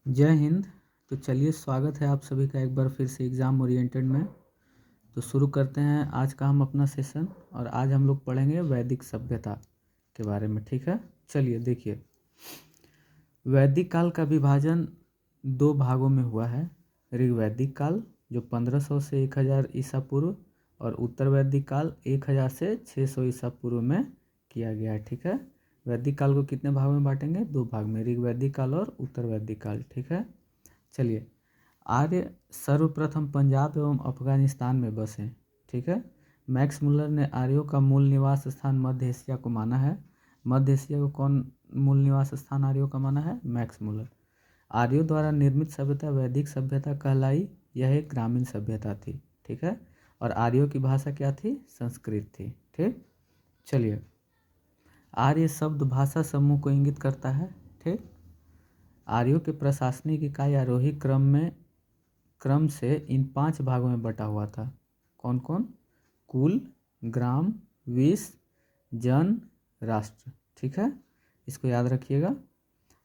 जय हिंद। तो चलिए, स्वागत है आप सभी का एक बार फिर से एग्ज़ाम ओरिएंटेड में। तो शुरू करते हैं आज का हम अपना सेशन। और आज हम लोग पढ़ेंगे वैदिक सभ्यता के बारे में। ठीक है, चलिए देखिए। वैदिक काल का विभाजन दो भागों में हुआ है। ऋग्वैदिक काल जो 1500 से 1000 ईसा पूर्व, और उत्तर वैदिक काल 1000 से 600 ईसा पूर्व में किया गया है। ठीक है, वैदिक काल को कितने भाग में बांटेंगे? दो भाग में, ऋग्वैदिक काल और उत्तर वैदिक काल। ठीक है, चलिए। आर्य सर्वप्रथम पंजाब एवं अफगानिस्तान में बसे। ठीक है, मैक्स मुलर ने आर्यों का मूल निवास स्थान मध्य एशिया को माना है। मध्य एशिया को कौन मूल निवास स्थान आर्यों का माना है? Max Muller. आर्यों द्वारा निर्मित सभ्यता वैदिक सभ्यता कहलाई। यह एक ग्रामीण सभ्यता थी। ठीक है, और आर्यों की भाषा क्या थी? संस्कृत थी। ठीक, चलिए। आर्य शब्द भाषा समूह को इंगित करता है। ठीक, आर्यों के प्रशासनिक इकाई आरोही क्रम से इन 5 भागों में बटा हुआ था। कौन कौन? कुल, ग्राम, विष, जन, राष्ट्र। ठीक है, इसको याद रखिएगा।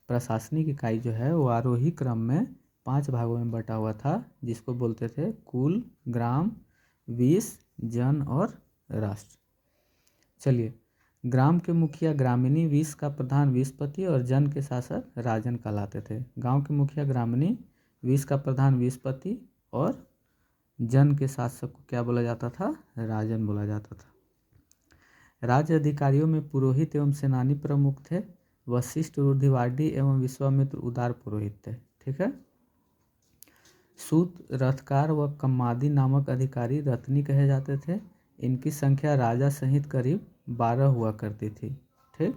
प्रशासनिक इकाई जो है वो आरोही क्रम में 5 भागों में बटा हुआ था, जिसको बोलते थे कुल, ग्राम, विष, जन और राष्ट्र। चलिए, ग्राम के मुखिया ग्रामिणी, विष का प्रधान विषपति और जन के शासक राजन कहलाते थे। गांव के मुखिया ग्रामिणी, विष का प्रधान विषपति और जन के शासक को क्या बोला जाता था? राजन बोला जाता था। राज्य अधिकारियों में पुरोहित एवं सेनानी प्रमुख थे। वशिष्ठ, रूढ़िवादी एवं विश्वामित्र उदार पुरोहित थे। ठीक है, सूत, रथकार व कम्मादी नामक अधिकारी रत्नी कहे जाते थे। इनकी संख्या राजा सहित करीब 12 हुआ करती थी। ठीक,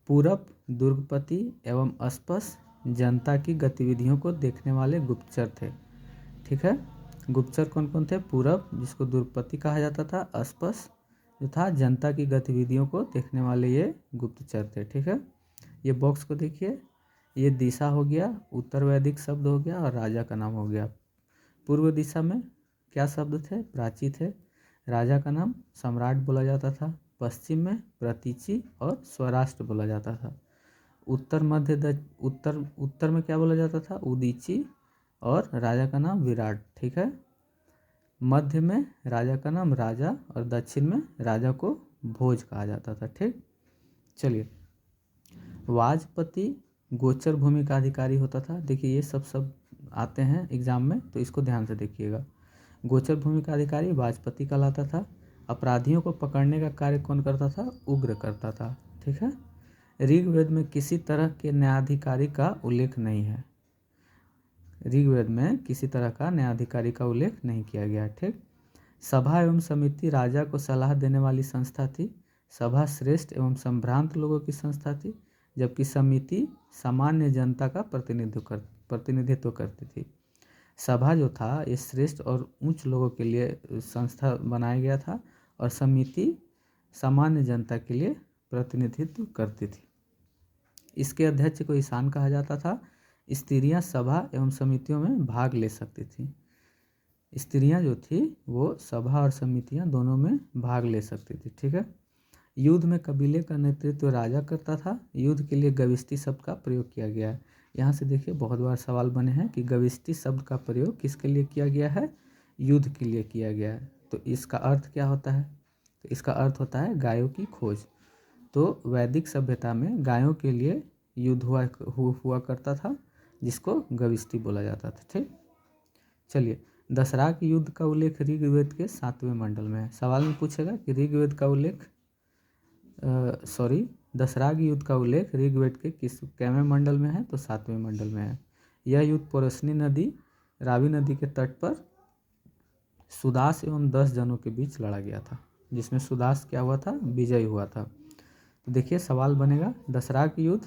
पूरब, दुर्गपति एवं अस्पस जनता की गतिविधियों को देखने वाले गुप्तचर थे। ठीक है, गुप्तचर कौन कौन थे? पूरब, जिसको दुर्गपति कहा जाता था, अस्पस जो था जनता की गतिविधियों को देखने वाले ये गुप्तचर थे। ठीक है, ये बॉक्स को देखिए। ये दिशा हो गया, उत्तर वैदिक शब्द हो गया, और राजा का नाम हो गया। पूर्व दिशा में क्या शब्द थे? प्राची थे। राजा का नाम सम्राट बोला जाता था। पश्चिम में प्रतीचि और स्वराष्ट्र बोला जाता था। उत्तर उत्तर में क्या बोला जाता था? उदीची, और राजा का नाम विराट। ठीक है, मध्य में राजा का नाम राजा, और दक्षिण में राजा को भोज कहा जाता था। ठीक, चलिए। वाजपति गोचर भूमि का अधिकारी होता था। देखिए, ये सब आते हैं एग्जाम में, तो इसको ध्यान से देखिएगा। गोचर भूमि का अधिकारी वाजपति कहलाता था। अपराधियों को पकड़ने का कार्य कौन करता था? उग्र करता था। ठीक है, ऋग्वेद में किसी तरह के न्यायाधिकारी का उल्लेख नहीं है। ऋग्वेद में किसी तरह का न्यायाधिकारी का उल्लेख नहीं किया गया। ठीक, सभा एवं समिति राजा को सलाह देने वाली संस्था थी। सभा श्रेष्ठ एवं संभ्रांत लोगों की संस्था थी, जबकि समिति सामान्य जनता का प्रतिनिधित्व करती थी। सभा जो था ये श्रेष्ठ और उच्च लोगों के लिए संस्था बनाया गया था, और समिति सामान्य जनता के लिए प्रतिनिधित्व करती थी। इसके अध्यक्ष को ईशान कहा जाता था। स्त्रियां सभा एवं समितियों में भाग ले सकती थी। स्त्रियां जो थी वो सभा और समितियां दोनों में भाग ले सकती थी। ठीक है, युद्ध में कबीले का नेतृत्व राजा करता था। युद्ध के लिए गविष्टि शब्द का प्रयोग किया गया है। यहाँ से देखिए, बहुत बार सवाल बने हैं कि गविष्टि शब्द का प्रयोग किसके लिए किया गया है? युद्ध के लिए किया गया है। तो इसका अर्थ क्या होता है? तो इसका अर्थ होता है गायों की खोज। तो वैदिक सभ्यता में गायों के लिए युद्ध हुआ करता था, जिसको गविष्टि बोला जाता था। ठीक, चलिए। दशराग युद्ध का उल्लेख ऋग्वेद के 7वें मंडल में है। सवाल में पूछेगा कि ऋग्वेद का उल्लेख दशराग युद्ध का उल्लेख ऋग्वेद के कैवें मंडल में है? तो 7वें मंडल में है। यह युद्ध पोरसनी नदी, रावी नदी के तट पर सुदास एवं 10 जनों के बीच लड़ा गया था, जिसमें सुदास क्या हुआ था? विजय हुआ था। तो देखिए, सवाल बनेगा दशराग युद्ध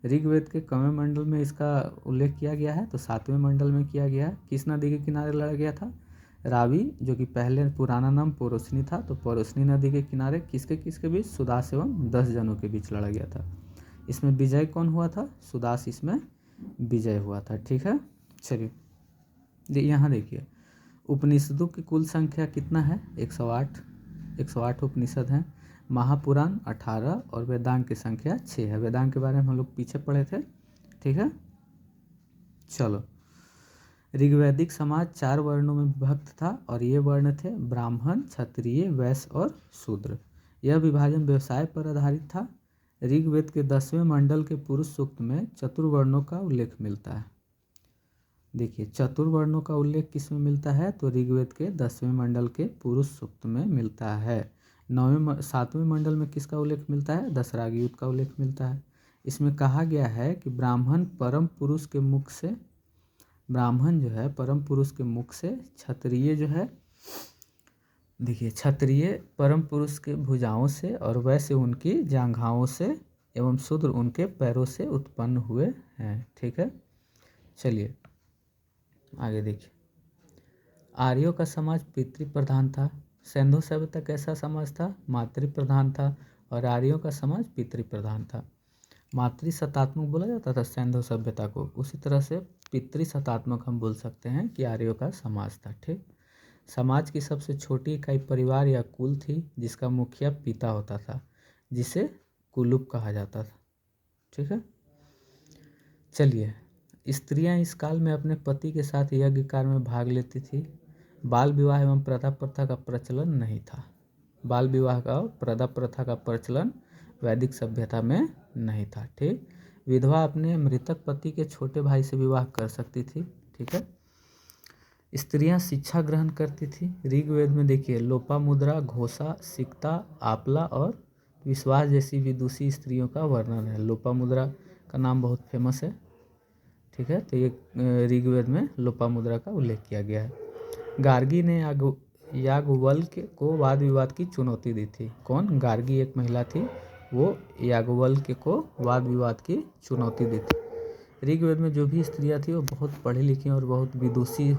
ऋग्वेद के कवें मंडल में इसका उल्लेख किया गया है, तो 7वें मंडल में किया गया है। किस नदी के किनारे लड़ा गया था? रावी, जो कि पहले पुराना नाम पोरोसनी था, तो पोरोसनी नदी के किनारे किसके बीच? सुदास एवं 10 जनों के बीच लड़ा गया था। इसमें विजय कौन हुआ था? सुदास इसमें विजय हुआ था। ठीक है, चलिए। यहाँ देखिए, उपनिषदों की कुल संख्या कितना है? 108 उपनिषद हैं। महापुराण 18 और वेदांग की संख्या 6 है। वेदांग के बारे में हम लोग पीछे पढ़े थे। ठीक है, चलो, ऋग्वैदिक समाज 4 वर्णों में विभक्त था और ये वर्ण थे ब्राह्मण, क्षत्रिय, वैश्य और शूद्र। यह विभाजन व्यवसाय पर आधारित था। ऋग्वेद के 10वें मंडल के पुरुष सूक्त में चतुर्वर्णों का उल्लेख मिलता है। देखिए, चतुर्वर्णों का उल्लेख किस में मिलता है? तो ऋग्वेद के 10वें मंडल के पुरुष सूक्त में मिलता है। 7वें मंडल में किसका उल्लेख मिलता है? दशराग युद्ध का उल्लेख मिलता है। इसमें कहा गया है कि ब्राह्मण परम पुरुष के मुख से, ब्राह्मण जो है परम पुरुष के मुख से, क्षत्रिय जो है, देखिए, क्षत्रिय परम पुरुष के भुजाओं से और वैश्य उनकी जांघाओं से एवं शूद्र उनके पैरों से उत्पन्न हुए हैं। ठीक है, चलिए आगे देखिए। आर्यों का समाज पितृ प्रधान था। सिंधु सभ्यता कैसा समाज था? मातृ प्रधान था। और आर्यों का समाज पितृ प्रधान था। मातृ सत्तात्मक बोला जाता था सिंधु सभ्यता को, उसी तरह से पितृ सत्तात्मक हम बोल सकते हैं कि आर्यों का समाज था। ठीक, समाज की सबसे छोटी इकाई परिवार या कुल थी, जिसका मुखिया पिता होता था, जिसे कुलुप कहा जाता था। ठीक है, चलिए, स्त्रियां इस काल में अपने पति के साथ यज्ञ कार्य में भाग लेती थी। बाल विवाह एवं प्रथा प्रथा का प्रचलन नहीं था। बाल विवाह का प्रथा प्रथा का प्रचलन वैदिक सभ्यता में नहीं था। ठीक, विधवा अपने मृतक पति के छोटे भाई से विवाह कर सकती थी। ठीक है, स्त्रियां शिक्षा ग्रहण करती थी। ऋग्वेद में देखिए, लोपामुद्रा, घोषा, सिक्ता, आपला और विश्वास जैसी विदुषी स्त्रियों का वर्णन है। लोपामुद्रा का नाम बहुत फेमस है। ठीक है, तो ये ऋग्वेद में लोपामुद्रा का उल्लेख किया गया है। गार्गी ने याज्ञवल्क्य को वाद विवाद की चुनौती दी थी। कौन? गार्गी एक महिला थी, वो याज्ञवल्क्य को वाद विवाद की चुनौती दी थी। ऋग्वेद में जो भी स्त्रियां थी वो बहुत पढ़ी लिखी और बहुत विदुषी